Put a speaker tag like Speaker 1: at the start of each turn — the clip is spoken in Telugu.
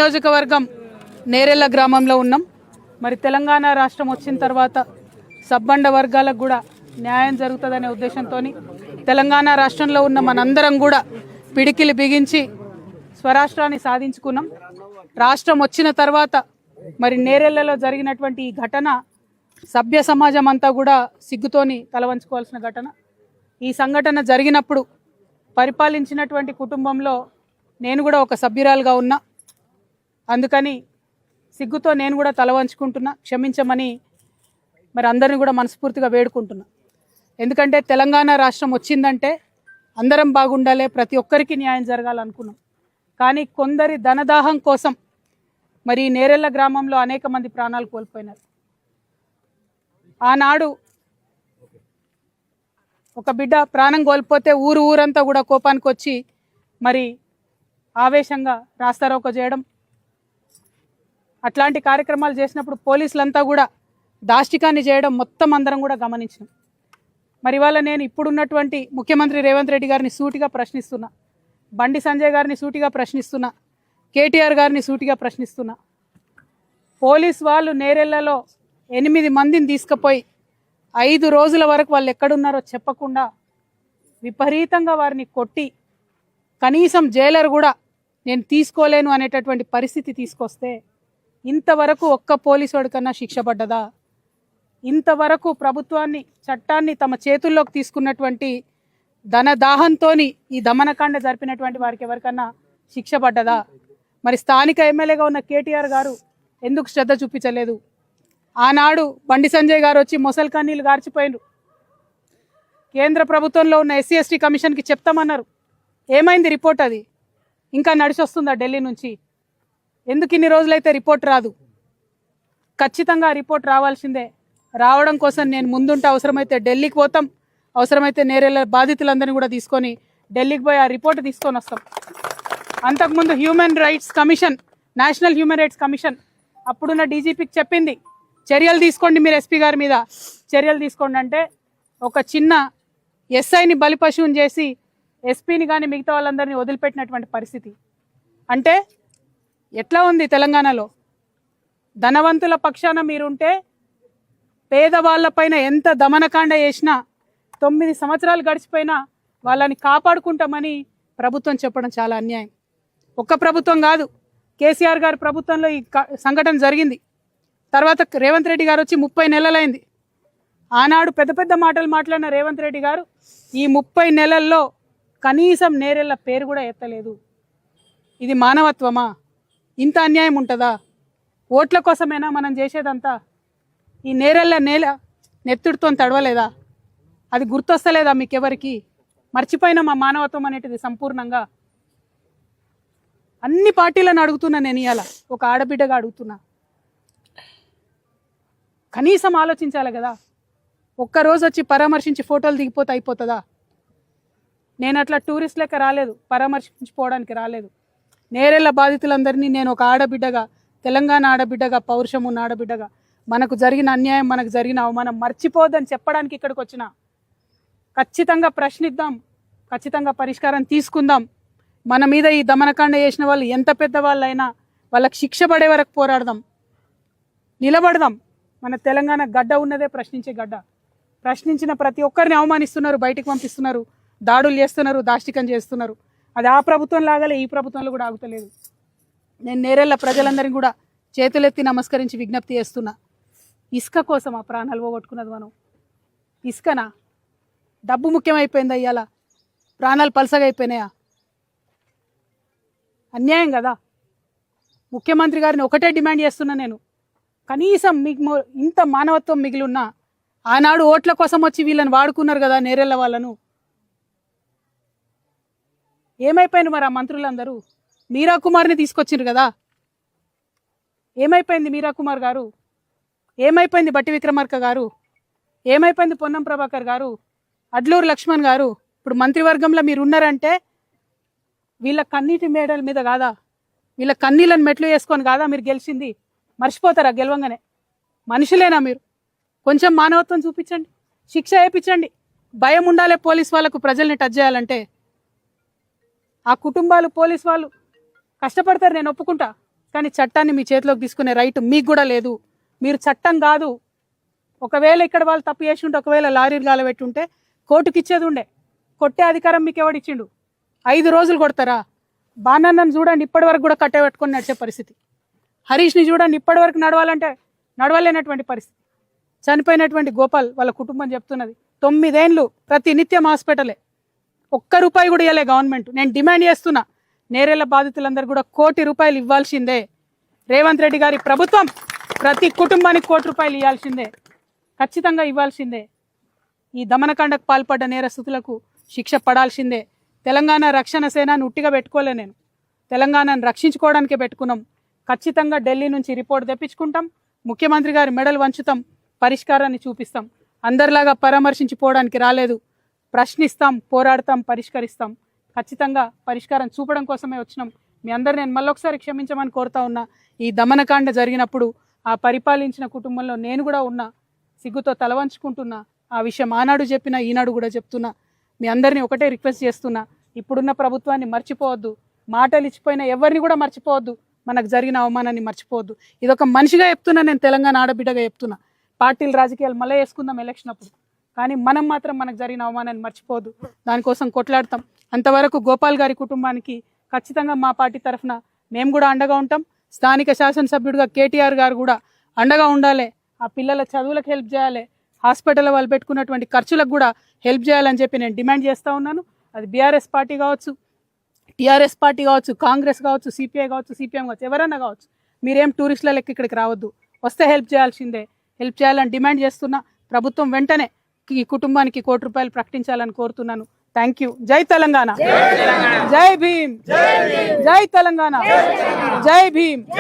Speaker 1: నియోజకవర్గం నేరెళ్ళ గ్రామంలో ఉన్నాం. మరి తెలంగాణ రాష్ట్రం వచ్చిన తర్వాత సబ్బండ వర్గాలకు కూడా న్యాయం జరుగుతుందనే ఉద్దేశంతో తెలంగాణ రాష్ట్రంలో ఉన్న మనందరం కూడా పిడికిలి బిగించి స్వరాష్ట్రాన్ని సాధించుకున్నాం. రాష్ట్రం వచ్చిన తర్వాత మరి నేరెళ్లలో జరిగినటువంటి ఈ ఘటన సభ్య సమాజం అంతా కూడా సిగ్గుతోని తలవంచుకోవాల్సిన ఘటన. ఈ సంఘటన జరిగినప్పుడు పరిపాలించినటువంటి కుటుంబంలో నేను కూడా ఒక సభ్యురాలుగా ఉన్నా. అందుకని సిగ్గుతో నేను కూడా తలవంచుకుంటున్నా, క్షమించమని మరి అందరిని కూడా మనస్ఫూర్తిగా వేడుకుంటున్నా. ఎందుకంటే తెలంగాణ రాష్ట్రం వచ్చిందంటే అందరం బాగుండాలి, ప్రతి ఒక్కరికి న్యాయం జరగాలనుకున్నాం. కానీ కొందరి ధనదాహం కోసం మరి నేరెళ్ళ గ్రామంలో అనేక మంది ప్రాణాలు కోల్పోయినారు. ఆనాడు ఒక బిడ్డ ప్రాణం కోల్పోతే ఊరంతా కూడా కోపానికి వచ్చి మరి ఆవేశంగా రాస్తారోకో చేయడం, అట్లాంటి కార్యక్రమాలు చేసినప్పుడు పోలీసులంతా కూడా దాష్టికాన్ని చేయడం మొత్తం అందరం కూడా గమనించినాం. మరి ఇవాళ నేను ఇప్పుడున్నటువంటి ముఖ్యమంత్రి రేవంత్ రెడ్డి గారిని సూటిగా ప్రశ్నిస్తున్నా, బండి సంజయ్ గారిని సూటిగా ప్రశ్నిస్తున్నా, కేటీఆర్ గారిని సూటిగా ప్రశ్నిస్తున్నా. పోలీస్ వాళ్ళు నేరెళ్లలో 8 మందిని తీసుకుపోయి 5 రోజుల వరకు వాళ్ళు ఎక్కడున్నారో చెప్పకుండా విపరీతంగా వారిని కొట్టి కనీసం జైలర్ కూడా నేను తీసుకోలేను అనేటటువంటి పరిస్థితి తీసుకొస్తే ఇంతవరకు ఒక్క పోలీసు కన్నా శిక్ష పడ్డదా? ఇంతవరకు ప్రభుత్వాన్ని, చట్టాన్ని తమ చేతుల్లోకి తీసుకున్నటువంటి ధనదాహంతో ఈ దమనకాండ జరిపినటువంటి వారికి ఎవరికన్నా శిక్ష పడ్డదా? మరి స్థానిక ఎమ్మెల్యేగా ఉన్న కేటీఆర్ గారు ఎందుకు శ్రద్ధ చూపించలేదు? ఆనాడు బండి సంజయ్ గారు వచ్చి మొసలు కన్నీళ్ళు గార్చిపోయినారు. కేంద్ర ప్రభుత్వంలో ఉన్న ఎస్సీ ఎస్టీ కమిషన్కి చెప్తామన్నారు. ఏమైంది రిపోర్ట్? అది ఇంకా నడిచొస్తుందా ఢిల్లీ నుంచి? ఎందుకు ఇన్ని రోజులైతే రిపోర్ట్ రాదు? ఖచ్చితంగా రిపోర్ట్ రావాల్సిందే. రావడం కోసం నేను ముందుంటే అవసరమైతే ఢిల్లీకి పోతాం, అవసరమైతే నేరెళ్ళ బాధితులందరినీ కూడా తీసుకొని ఢిల్లీకి పోయి ఆ రిపోర్ట్ తీసుకొని వస్తాం. అంతకుముందు human rights commission, national human rights commission అప్పుడున్న డీజీపీకి చెప్పింది చర్యలు తీసుకోండి, మీరు ఎస్పీ గారి మీద చర్యలు తీసుకోండి అంటే ఒక చిన్న ఎస్ఐని బలిపశువుని చేసి ఎస్పీని కానీ మిగతా వాళ్ళందరినీ వదిలిపెట్టినటువంటి పరిస్థితి. అంటే ఎట్లా ఉంది తెలంగాణలో? ధనవంతుల పక్షాన మీరుంటే పేదవాళ్ళపైన ఎంత దమనకాండ చేసినా 9 సంవత్సరాలు గడిచిపోయినా వాళ్ళని కాపాడుకుంటామని ప్రభుత్వం చెప్పడం చాలా అన్యాయం. ఒక్క ప్రభుత్వం కాదు, కేసీఆర్ గారి ప్రభుత్వంలో ఈ సంఘటన జరిగింది. తర్వాత రేవంత్ రెడ్డి గారు వచ్చి 30 నెలలైంది. ఆనాడు పెద్ద పెద్ద మాటలు మాట్లాడిన రేవంత్ రెడ్డి గారు ఈ 30 నెలల్లో కనీసం నేరెళ్ళ పేరు కూడా ఎత్తలేదు. ఇది మానవత్వమా? ఇంత అన్యాయం ఉంటుందా? ఓట్ల కోసమైనా మనం చేసేదంతా? ఈ నేరెళ్ళ నేల నెత్తుడితో తడవలేదా? అది గుర్తొస్తలేదా మీకెవరికి? మర్చిపోయిన మా మానవత్వం అనేటిది సంపూర్ణంగా. అన్ని పార్టీలను అడుగుతున్నా నేను, ఇవాళ ఒక ఆడబిడ్డగా అడుగుతున్నా. కనీసం ఆలోచించాలి కదా. ఒక్కరోజు వచ్చి పరామర్శించి ఫోటోలు దిగిపోతే అయిపోతుందా? నేను అట్లా టూరిస్ట్ లెక్క రాలేదు, పరామర్శించిపోవడానికి రాలేదు. నేరెళ్ళ బాధితులందరినీ నేను ఒక ఆడబిడ్డగా, తెలంగాణ ఆడబిడ్డగా, పౌరుషం ఉన్న ఆడబిడ్డగా, మనకు జరిగిన అన్యాయం, మనకు జరిగిన అవమానం మర్చిపోద్దని చెప్పడానికి ఇక్కడికి వచ్చిన. ఖచ్చితంగా ప్రశ్నిద్దాం, ఖచ్చితంగా పరిష్కారం తీసుకుందాం. మన మీద ఈ దమనకాండ చేసిన వాళ్ళు ఎంత పెద్దవాళ్ళైనా వాళ్ళకి శిక్ష పడే వరకు పోరాడదాం, నిలబడదాం. మన తెలంగాణ గడ్డ ఉన్నదే ప్రశ్నించే గడ్డ. ప్రశ్నించిన ప్రతి ఒక్కరిని అవమానిస్తున్నారు, బయటికి పంపిస్తున్నారు, దాడులు చేస్తున్నారు, దాష్టికం చేస్తున్నారు. అది ఆ ప్రభుత్వం లాగాలే ఈ ప్రభుత్వంలో కూడా ఆగుతలేదు. నేను నేరెళ్ళ ప్రజలందరినీ కూడా చేతులెత్తి నమస్కరించి విజ్ఞప్తి చేస్తున్నా. ఇసుక కోసం ఆ ప్రాణాలు పోగొట్టుకున్నది మనం. ఇసుకనా? డబ్బు ముఖ్యమైపోయిందా? ఇవాళ ప్రాణాలు పలసగా అయిపోయినాయా? అన్యాయం కదా. ముఖ్యమంత్రి గారిని ఒకటే డిమాండ్ చేస్తున్నా నేను, కనీసం మీకు ఇంత మానవత్వం మిగిలి ఉన్నా ఆనాడు ఓట్ల కోసం వచ్చి వీళ్ళని వాడుకున్నారు కదా నేరెళ్ళ వాళ్ళను. ఏమైపోయింది మరి ఆ మంత్రులందరూ? మీరా కుమార్ని తీసుకొచ్చిండ్రు కదా, ఏమైపోయింది మీరా కుమార్ గారు? ఏమైపోయింది బట్టి విక్రమార్క గారు? ఏమైపోయింది పొన్నం ప్రభాకర్ గారు, అడ్లూరు లక్ష్మణ్ గారు? ఇప్పుడు మంత్రివర్గంలో మీరు ఉన్నారంటే వీళ్ళ కన్నీటి మేడల మీద కాదా, వీళ్ళ కన్నీళ్ళని మెట్లు వేసుకొని కాదా మీరు గెలిచింది? మర్చిపోతారా గెలవంగానే? మనుషులేనా మీరు? కొంచెం మానవత్వం చూపించండి, శిక్ష వేయించండి. భయం ఉండాలి పోలీస్ వాళ్ళకు ప్రజల్ని టచ్ చేయాలంటే. ఆ కుటుంబాలు, పోలీస్ వాళ్ళు కష్టపడతారు, నేను ఒప్పుకుంటా. కానీ చట్టాన్ని మీ చేతిలోకి తీసుకునే రైట్ మీకు కూడా లేదు. మీరు చట్టం కాదు. ఒకవేళ ఇక్కడ వాళ్ళు తప్పు చేసి ఉంటే, ఒకవేళ లారీలు గాలబెట్టి ఉంటే కోర్టుకి ఇచ్చేది ఉండే. కొట్టే అధికారం మీకు ఎవడిచ్చిండు? 5 రోజులు కొడతారా? బాణన్నను చూడండి, ఇప్పటి వరకు కూడా కట్టబెట్టుకొని నడిచే పరిస్థితి. హరీష్ని చూడండి, ఇప్పటి వరకు నడవాలంటే నడవలేనటువంటి పరిస్థితి. చనిపోయినటువంటి గోపాల్ వాళ్ళ కుటుంబం చెప్తున్నది 9 ఏళ్ళు ప్రతి నిత్యం హాస్పిటలే, ₹1 కూడా ఇవ్వలే గవర్నమెంట్. నేను డిమాండ్ చేస్తున్నా, నేరేళ్ల బాధితులందరూ కూడా ₹1 కోటి ఇవ్వాల్సిందే. రేవంత్ రెడ్డి గారి ప్రభుత్వం ప్రతి కుటుంబానికి ₹1 ఇవ్వాల్సిందే, ఖచ్చితంగా ఇవ్వాల్సిందే. ఈ దమనకాండకు పాల్పడ్డ నేరస్తులకు శిక్ష పడాల్సిందే. తెలంగాణ రక్షణ సేనని ఉట్టిగా పెట్టుకోలే, నేను తెలంగాణను రక్షించుకోవడానికే పెట్టుకున్నాం. ఖచ్చితంగా ఢిల్లీ నుంచి రిపోర్ట్ తెప్పించుకుంటాం, ముఖ్యమంత్రి గారి మెడలు వంచుతాం, పరిష్కారాన్ని చూపిస్తాం. అందరిలాగా పరామర్శించిపోవడానికి రాలేదు, ప్రశ్నిస్తాం, పోరాడతాం, పరిష్కరిస్తాం. ఖచ్చితంగా పరిష్కారం చూపడం కోసమే వచ్చినాం. మీ అందరు నేను మళ్ళొకసారి క్షమించమని కోరుతా ఉన్నా. ఈ దమనకాండ జరిగినప్పుడు ఆ పరిపాలించిన కుటుంబంలో నేను కూడా ఉన్నా, సిగ్గుతో తలవంచుకుంటున్నా. ఆ విషయం ఆనాడు చెప్పినా, ఈనాడు కూడా చెప్తున్నా. మీ అందరినీ ఒకటే రిక్వెస్ట్ చేస్తున్నా, ఇప్పుడున్న ప్రభుత్వాన్ని మర్చిపోవద్దు, మాటలు ఇచ్చిపోయిన ఎవరిని కూడా మర్చిపోవద్దు, మనకు జరిగిన అవమానాన్ని మర్చిపోవద్దు. ఇదొక మనిషిగా చెప్తున్నా, నేను తెలంగాణ ఆడబిడ్డగా చెప్తున్నా. పార్టీలు రాజకీయాలు మళ్ళీ వేసుకుందాం ఎలక్షన్ అప్పుడు, కానీ మనం మాత్రం మనకు జరిగిన అవమానాన్ని మర్చిపోవద్దు. దానికోసం కొట్లాడతాం. అంతవరకు గోపాల్ గారి కుటుంబానికి ఖచ్చితంగా మా పార్టీ తరఫున మేము కూడా అండగా ఉంటాం. స్థానిక శాసనసభ్యుడిగా కేటీఆర్ గారు కూడా అండగా ఉండాలి. ఆ పిల్లల చదువులకు హెల్ప్ చేయాలి, హాస్పిటల్లో వాళ్ళు పెట్టుకున్నటువంటి ఖర్చులకు కూడా హెల్ప్ చేయాలని చెప్పి నేను డిమాండ్ చేస్తూ ఉన్నాను. అది బీఆర్ఎస్ పార్టీ కావచ్చు, టీఆర్ఎస్ పార్టీ కావచ్చు, కాంగ్రెస్ కావచ్చు, సిపిఐ కావచ్చు, సిపిఎం కావచ్చు, ఎవరైనా కావచ్చు. మీరేం టూరిస్టుల లెక్క ఇక్కడికి రావద్దు, వస్తే హెల్ప్ చేయాల్సిందే. హెల్ప్ చేయాలని డిమాండ్ చేస్తున్నా. ప్రభుత్వం వెంటనే ఈ కుటుంబానికి ₹1 ప్రకటించాలని కోరుతున్నాను. Thank you. జై తెలంగాణ, జై భీమ్, జై తెలంగాణ, జై భీమ్.